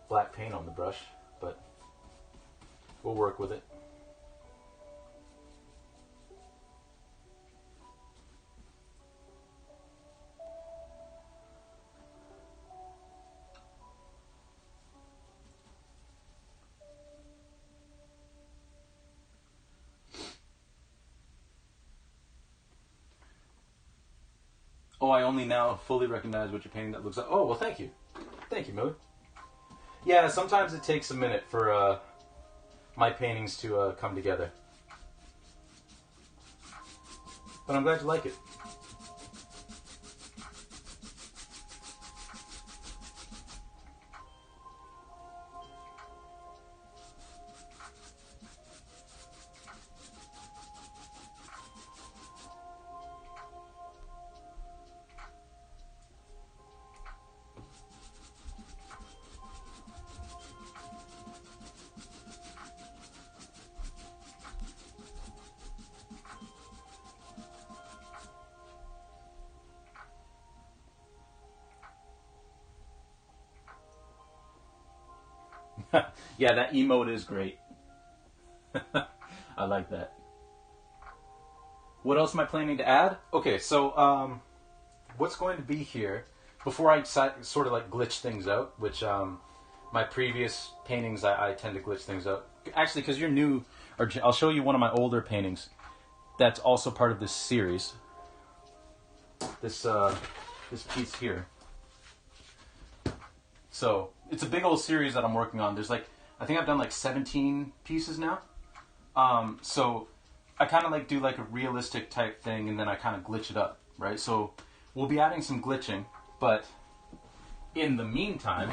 black paint on the brush, but we'll work with it. Oh, I only now fully recognize what you're painting that looks like. Oh, well, thank you. Thank you, Millie. Yeah, sometimes it takes a minute for my paintings to come together. But I'm glad you like it. Yeah, that emote is great. I like that. What else am I planning to add? Okay, so what's going to be here, before I sort of like glitch things out, which my previous paintings I tend to glitch things out. Actually, because you're new, I'll show you one of my older paintings that's also part of this series. This piece here. So it's a big old series that I'm working on. There's like, I think I've done like 17 pieces now. So I kind of like do like a realistic type thing, and then I kind of glitch it up, right? So we'll be adding some glitching, but in the meantime,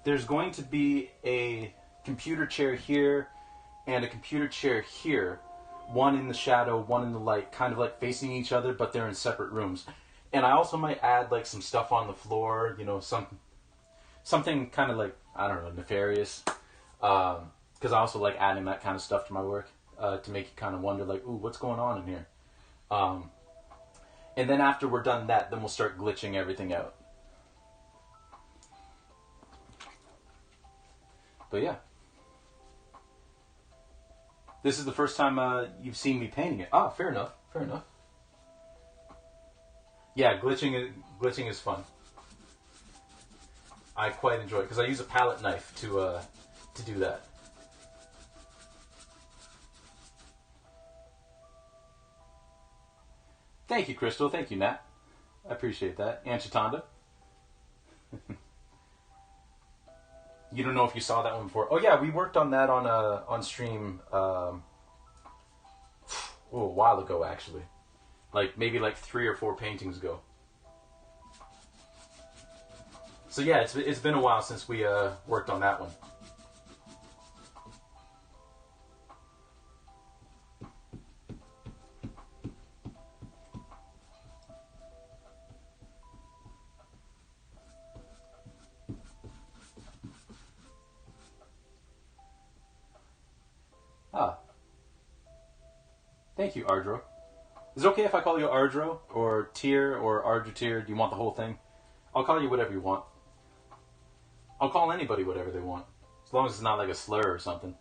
there's going to be a computer chair here and a computer chair here, one in the shadow, one in the light, kind of like facing each other, but they're in separate rooms. And I also might add like some stuff on the floor, you know, something kind of like, I don't know, nefarious. Because I also like adding that kind of stuff to my work to make you kind of wonder, like, ooh, what's going on in here? And then after we're done that, then we'll start glitching everything out. But yeah. This is the first time you've seen me painting it. Ah, fair enough, fair enough. Yeah, glitching is fun. I quite enjoy it because I use a palette knife to do that. Thank you, Crystal. Thank you, Nat. I appreciate that. And Chitanda. You don't know if you saw that one before. Oh yeah, we worked on that on stream a while ago, actually. Like maybe like 3 or 4 paintings ago. So yeah, it's been a while since we worked on that one. Ah. Thank you, Ardro. Is it okay if I call you Ardro, or Tier, or Ardrotier? Do you want the whole thing? I'll call you whatever you want. I'll call anybody whatever they want. As long as it's not like a slur or something.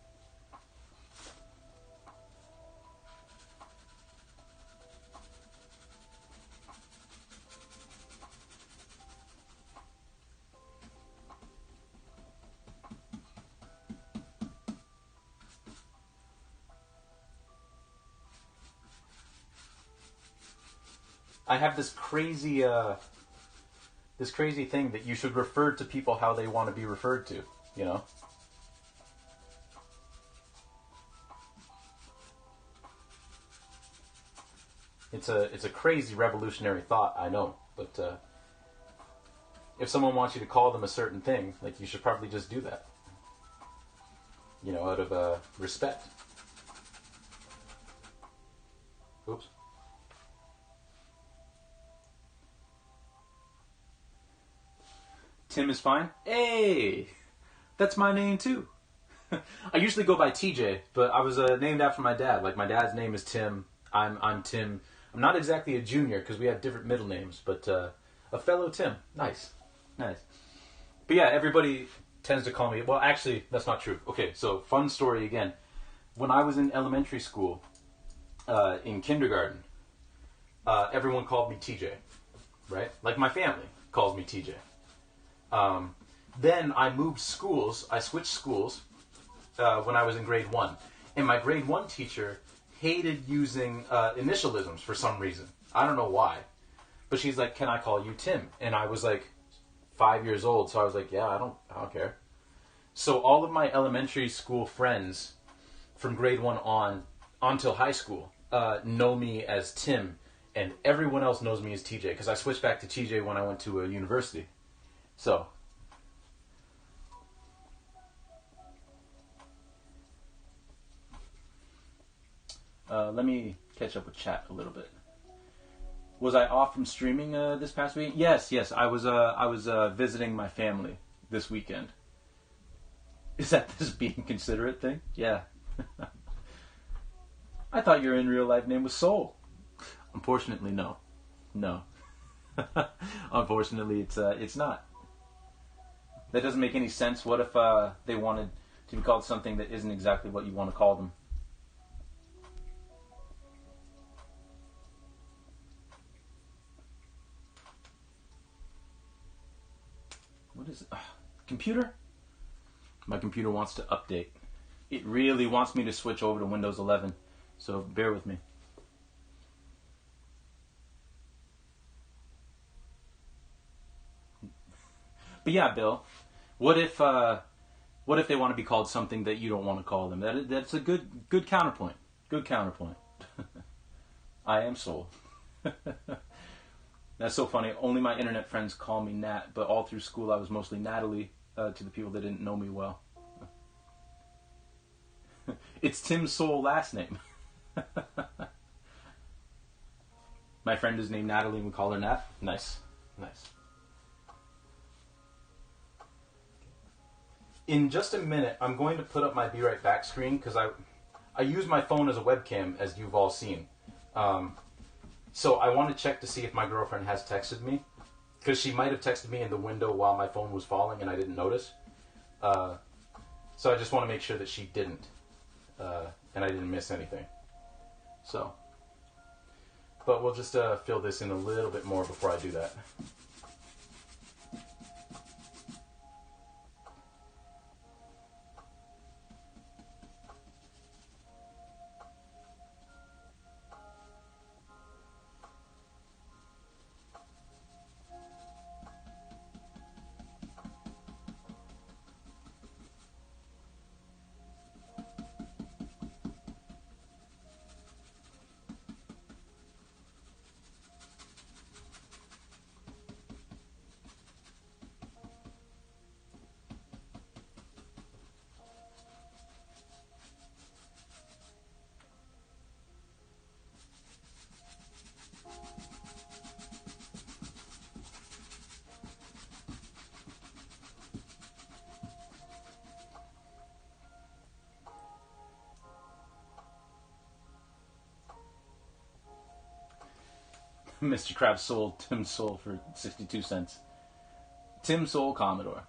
I have this crazy thing that you should refer to people how they want to be referred to, you know? It's a crazy revolutionary thought, I know, but if someone wants you to call them a certain thing, like, you should probably just do that. You know, out of respect. Oops. Tim is fine. Hey, that's my name too. I usually go by TJ, but I was named after my dad. Like, my dad's name is Tim. I'm Tim. I'm not exactly a junior because we had different middle names, but a fellow Tim. Nice. Nice. But yeah, everybody tends to call me... Well, actually, that's not true. Okay, so fun story again. When I was in elementary school, in kindergarten, everyone called me TJ, right? Like my family calls me TJ. Then I moved schools. I switched schools when I was in grade 1. And my grade 1 teacher hated using initialisms for some reason. I don't know why. But she's like, can I call you Tim? And I was like 5 years old, so I was like, yeah, I don't care. So all of my elementary school friends from grade 1 on until high school know me as Tim, and everyone else knows me as TJ because I switched back to TJ when I went to a university. So let me catch up with chat a little bit. Was I off from streaming this past week? Yes. I was visiting my family this weekend. Is that this being considerate thing? Yeah. I thought your in real life name was Soul. Unfortunately, no. Unfortunately, it's not. That doesn't make any sense. What if they wanted to be called something that isn't exactly what you want to call them? What is it? Computer? My computer wants to update. It really wants me to switch over to Windows 11. So bear with me. But yeah, Bill, what if they want to be called something that you don't want to call them? That's a good counterpoint. Good counterpoint. I am Soul. That's so funny. Only my internet friends call me Nat, but all through school I was mostly Natalie to the people that didn't know me well. It's Tim's Soul last name. My friend is named Natalie and we call her Nat. Nice. In just a minute, I'm going to put up my Be Right Back screen because I use my phone as a webcam, as you've all seen. So I want to check to see if my girlfriend has texted me, because she might have texted me in the window while my phone was falling and I didn't notice. So I just want to make sure that she didn't, and I didn't miss anything. So, but we'll just fill this in a little bit more before I do that. Mr. Krabs sold Tim Soul for 62 cents. Tim Soul Commodore.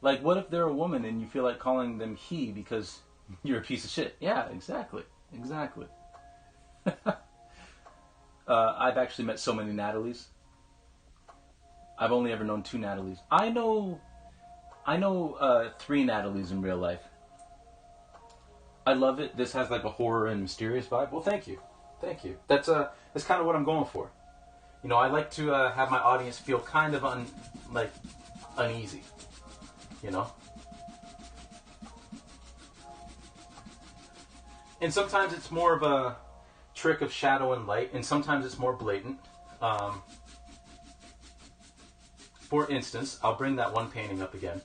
Like, what if they're a woman and you feel like calling them he because you're a piece of shit? Yeah, exactly. I've actually met so many Natalies. I've only ever known 2 Natalies. I know 3 Natalies in real life. I love it. This has like a horror and mysterious vibe. Well, thank you. That's kind of what I'm going for. You know, I like to have my audience feel kind of uneasy. You know. And sometimes it's more of a trick of shadow and light, and sometimes it's more blatant. For instance, I'll bring that one painting up again.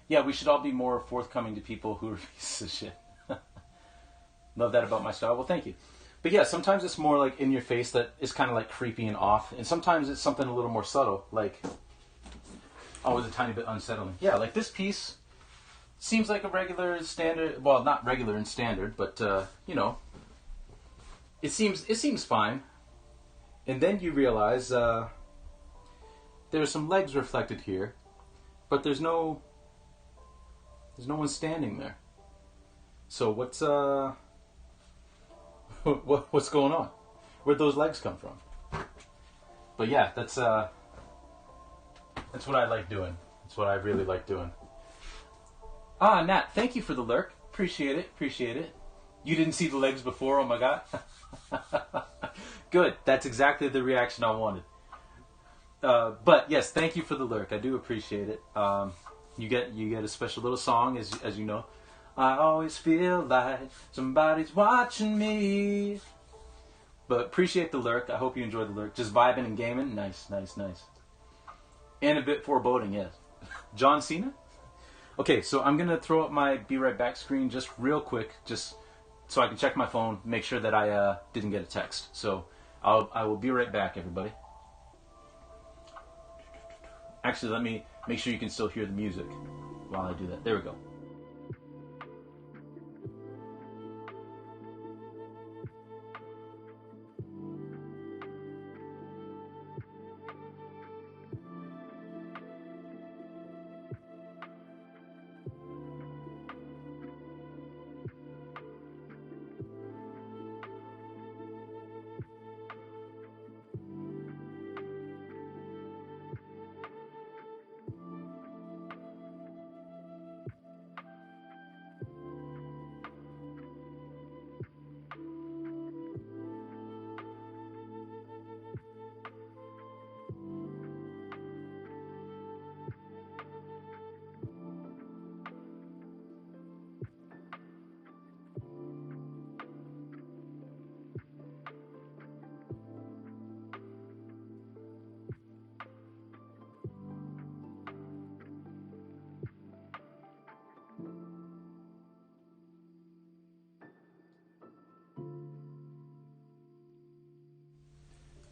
Yeah, we should all be more forthcoming to people who are pieces of shit. Love that about my style. Well, thank you. But yeah, sometimes it's more like in your face that is kind of like creepy and off. And sometimes it's something a little more subtle, like always a tiny bit unsettling. Yeah, like this piece seems like a regular standard. Well, not regular and standard, but you know, it seems fine. And then you realize there's some legs reflected here, but there's no one standing there. So what's what's going on? Where'd those legs come from? But yeah, that's what I like doing. That's what I really like doing. Ah, Nat, thank you for the lurk. Appreciate it. Appreciate it. You didn't see the legs before? Oh my god. Good. That's exactly the reaction I wanted. But yes, thank you for the lurk. I do appreciate it. You get a special little song, as you know. I always feel like somebody's watching me. But appreciate the lurk. I hope you enjoyed the lurk. Just vibing and gaming. Nice, nice, nice. And a bit foreboding, yes. John Cena? Okay, so I'm going to throw up my Be Right Back screen just real quick, just so I can check my phone, make sure that I didn't get a text. So I will be right back, everybody. Actually, let me make sure you can still hear the music while I do that. There we go.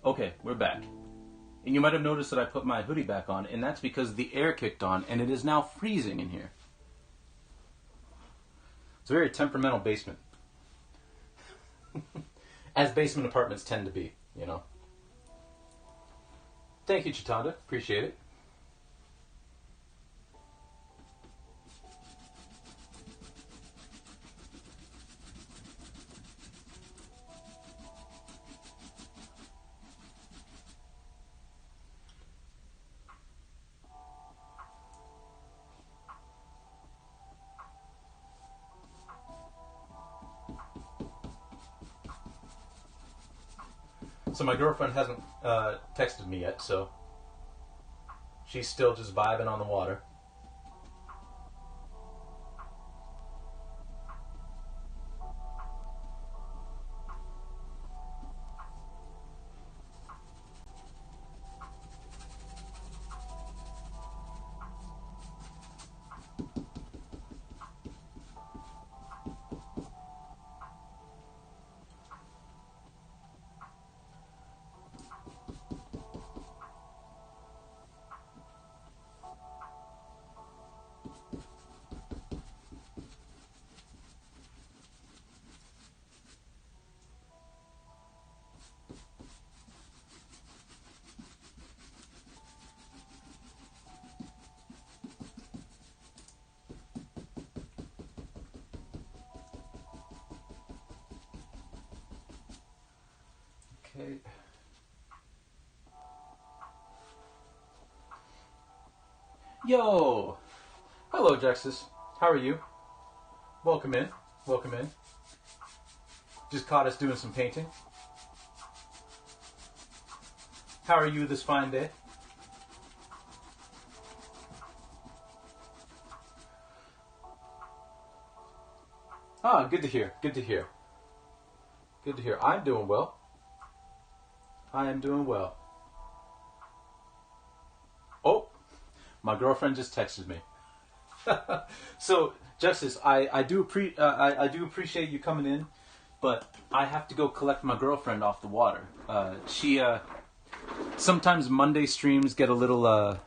Okay, we're back. And you might have noticed that I put my hoodie back on, and that's because the air kicked on, and it is now freezing in here. It's a very temperamental basement. As basement apartments tend to be, you know. Thank you, Chitanda. Appreciate it. So my girlfriend hasn't texted me yet, so she's still just vibing on the water. Okay. Yo! Hello, Jexus. How are you? Welcome in. Welcome in. Just caught us doing some painting. How are you this fine day? Ah, good to hear. Good to hear. Good to hear. I'm doing well. I am doing well. Oh, my girlfriend just texted me. So, Justice, I do appreciate you coming in, but I have to go collect my girlfriend off the water. She sometimes Monday streams get a little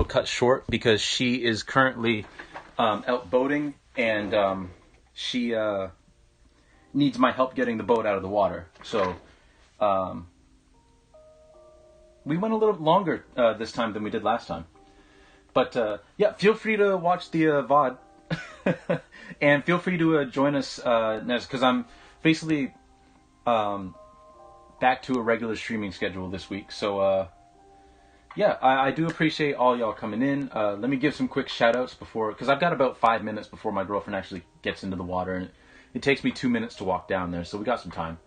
cut short because she is currently out boating, and she needs my help getting the boat out of the water. So we went a little longer this time than we did last time. But yeah, feel free to watch the VOD. And feel free to join us next, because I'm basically back to a regular streaming schedule this week. So yeah, I do appreciate all y'all coming in. Let me give some quick shout outs before, because I've got about 5 minutes before my girlfriend actually gets into the water, and it takes me 2 minutes to walk down there, so we got some time.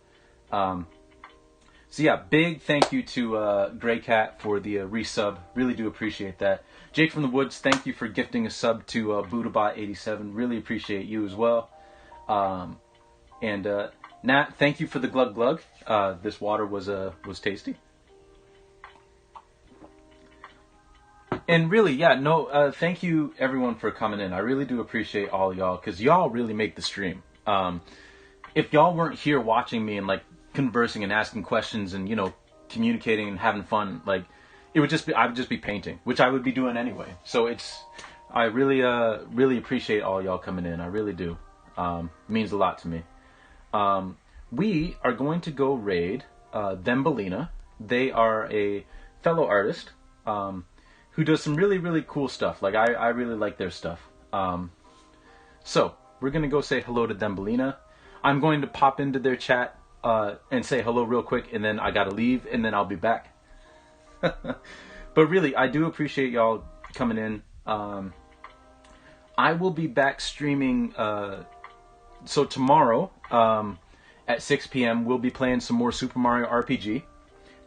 So yeah, big thank you to Grey Cat for the resub. Really do appreciate that. Jake from the Woods, thank you for gifting a sub to BuddhaBot87. Really appreciate you as well. And Nat, thank you for the glug glug. This water was tasty. And really, yeah, no, thank you everyone for coming in. I really do appreciate all y'all, because y'all really make the stream. If y'all weren't here watching me and like conversing and asking questions and, you know, communicating and having fun, like, I would just be painting, which I would be doing anyway. So I really appreciate all y'all coming in. I really do. It means a lot to me. We are going to go raid Thembelina. They are a fellow artist who does some really, really cool stuff. Like, I really like their stuff. So we're going to go say hello to Thembelina. I'm going to pop into their chat and say hello real quick, and then I gotta leave, and then I'll be back. But really, I do appreciate y'all coming in. I will be back streaming, so tomorrow at 6 p.m. we'll be playing some more Super Mario RPG,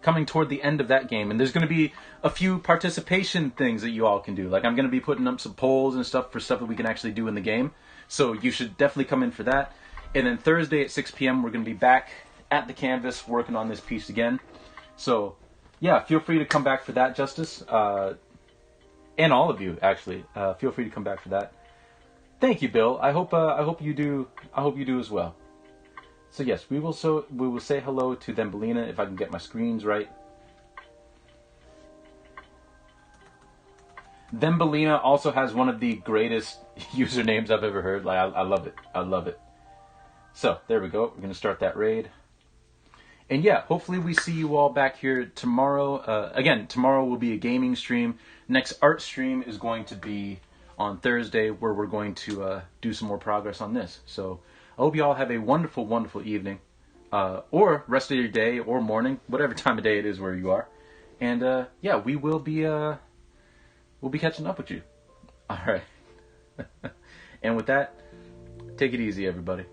coming toward the end of that game, and there's going to be a few participation things that you all can do. Like, I'm going to be putting up some polls and stuff for stuff that we can actually do in the game, so you should definitely come in for that. And then Thursday at 6 p.m. we're going to be back at the canvas working on this piece again. So yeah, feel free to come back for that, Justice. And all of you, actually. Feel free to come back for that. Thank you, Bill. I hope you do as well. So yes, we will say hello to Thembelina, if I can get my screens right. Thembelina also has one of the greatest usernames I've ever heard. Like, I love it. I love it. So there we go. We're going to start that raid. And yeah, hopefully we see you all back here tomorrow. Again, tomorrow will be a gaming stream. Next art stream is going to be on Thursday, where we're going to do some more progress on this. So I hope you all have a wonderful, wonderful evening. Or rest of your day or morning, whatever time of day it is where you are. And yeah, we'll be catching up with you. All right. And with that, take it easy, everybody.